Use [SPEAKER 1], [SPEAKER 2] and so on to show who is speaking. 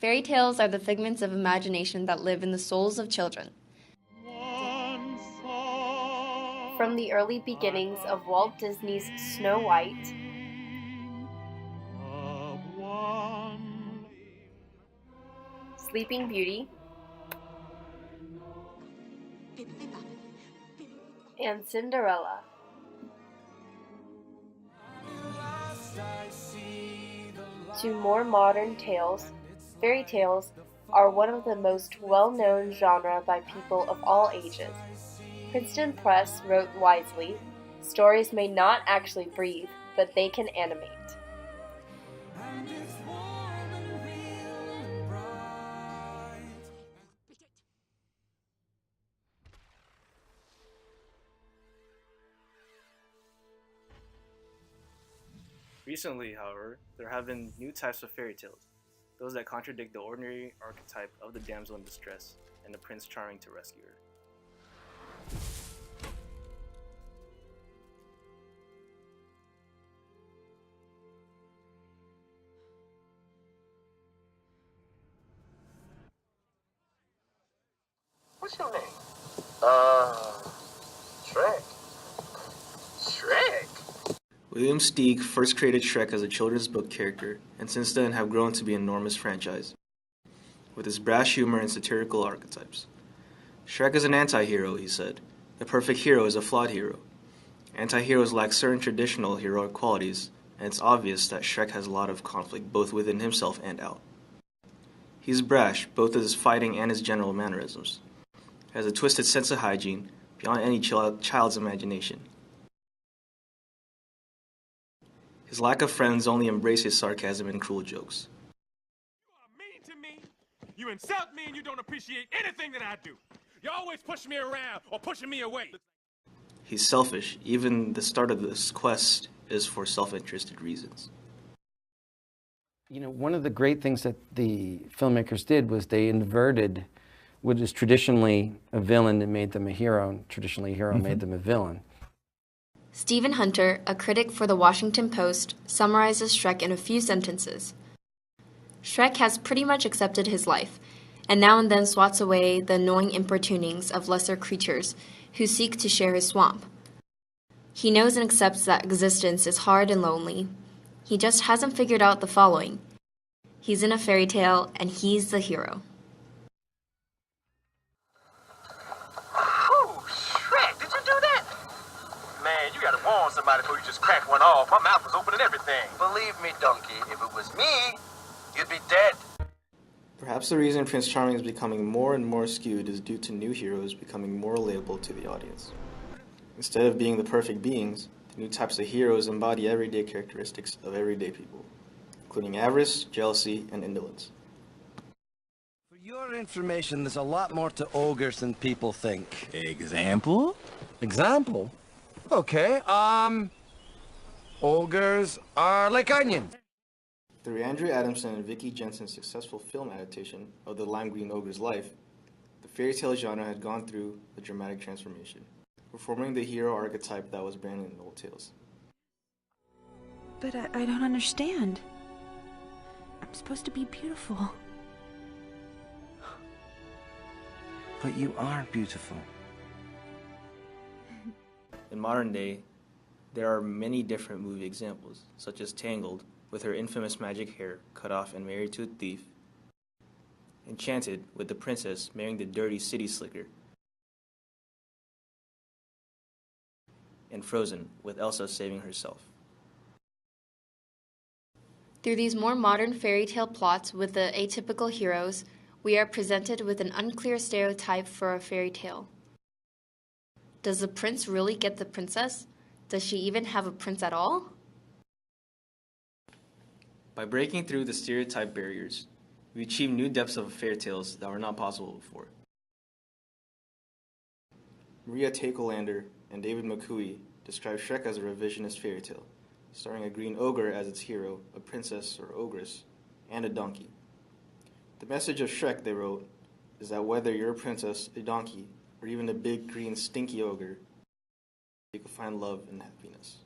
[SPEAKER 1] Fairy tales are the figments of imagination that live in the souls of children. From the early beginnings of Walt Disney's Snow White, Sleeping Beauty, and Cinderella, to more modern tales, fairy tales are one of the most well-known genre by people of all ages. Princeton Press wrote wisely, "Stories may not actually breathe, but they can animate."
[SPEAKER 2] Recently, however, there have been new types of fairy tales, those that contradict the ordinary archetype of the damsel in distress and the prince charming to rescue her.
[SPEAKER 3] What's your name? Shrek. Shrek?
[SPEAKER 2] William Steig first created Shrek as a children's book character, and since then have grown to be an enormous franchise, with its brash humor and satirical archetypes. Shrek is an anti-hero, he said. The perfect hero is a flawed hero. Anti-heroes lack certain traditional heroic qualities, and it's obvious that Shrek has a lot of conflict both within himself and out. He's brash, both in his fighting and his general mannerisms. He has a twisted sense of hygiene, beyond any child's imagination. His lack of friends only embraces sarcasm and cruel jokes.
[SPEAKER 4] You are mean to me. You insult me and you don't appreciate anything that I do. You're always pushing me around or pushing me away.
[SPEAKER 2] He's selfish. Even the start of this quest is for self-interested reasons.
[SPEAKER 5] You know, one of the great things that the filmmakers did was they inverted what is traditionally a villain and made them a hero, and traditionally a hero made them a villain.
[SPEAKER 1] Stephen Hunter, a critic for the Washington Post, summarizes Shrek in a few sentences. Shrek has pretty much accepted his life, and now and then swats away the annoying importunings of lesser creatures who seek to share his swamp. He knows and accepts that existence is hard and lonely. He just hasn't figured out the following: he's in a fairy tale, and he's the hero.
[SPEAKER 3] Oh, Shrek, did you do that? Man, you gotta warn somebody before you just crack one off. My mouth was open and everything. Believe me, donkey, if it was me, you'd be dead.
[SPEAKER 2] Perhaps the reason Prince Charming is becoming more and more skewed is due to new heroes becoming more relatable to the audience. Instead of being the perfect beings, the new types of heroes embody everyday characteristics of everyday people, including avarice, jealousy, and indolence.
[SPEAKER 6] For your information, there's a lot more to ogres than people think.
[SPEAKER 7] Example?
[SPEAKER 6] Example? Okay, ogres are like onions.
[SPEAKER 2] Through Andrew Adamson and Vicki Jensen's successful film adaptation of The Lime Green Ogre's Life, the fairy tale genre had gone through a dramatic transformation, performing the hero archetype that was branded in old tales.
[SPEAKER 8] But I don't understand. I'm supposed to be beautiful.
[SPEAKER 7] But you are beautiful.
[SPEAKER 2] In modern day, there are many different movie examples, such as Tangled, with her infamous magic hair cut off and married to a thief, Enchanted, with the princess marrying the dirty city slicker, and Frozen, with Elsa saving herself.
[SPEAKER 1] Through these more modern fairy tale plots with the atypical heroes, we are presented with an unclear stereotype for a fairy tale. Does the prince really get the princess? Does she even have a prince at all?
[SPEAKER 2] By breaking through the stereotype barriers, we achieve new depths of fairy tales that were not possible before. Maria Takelander and David McCooey describe Shrek as a revisionist fairy tale, starring a green ogre as its hero, a princess or ogress, and a donkey. The message of Shrek, they wrote, is that whether you're a princess, a donkey, or even a big green stinky ogre, you can find love and happiness.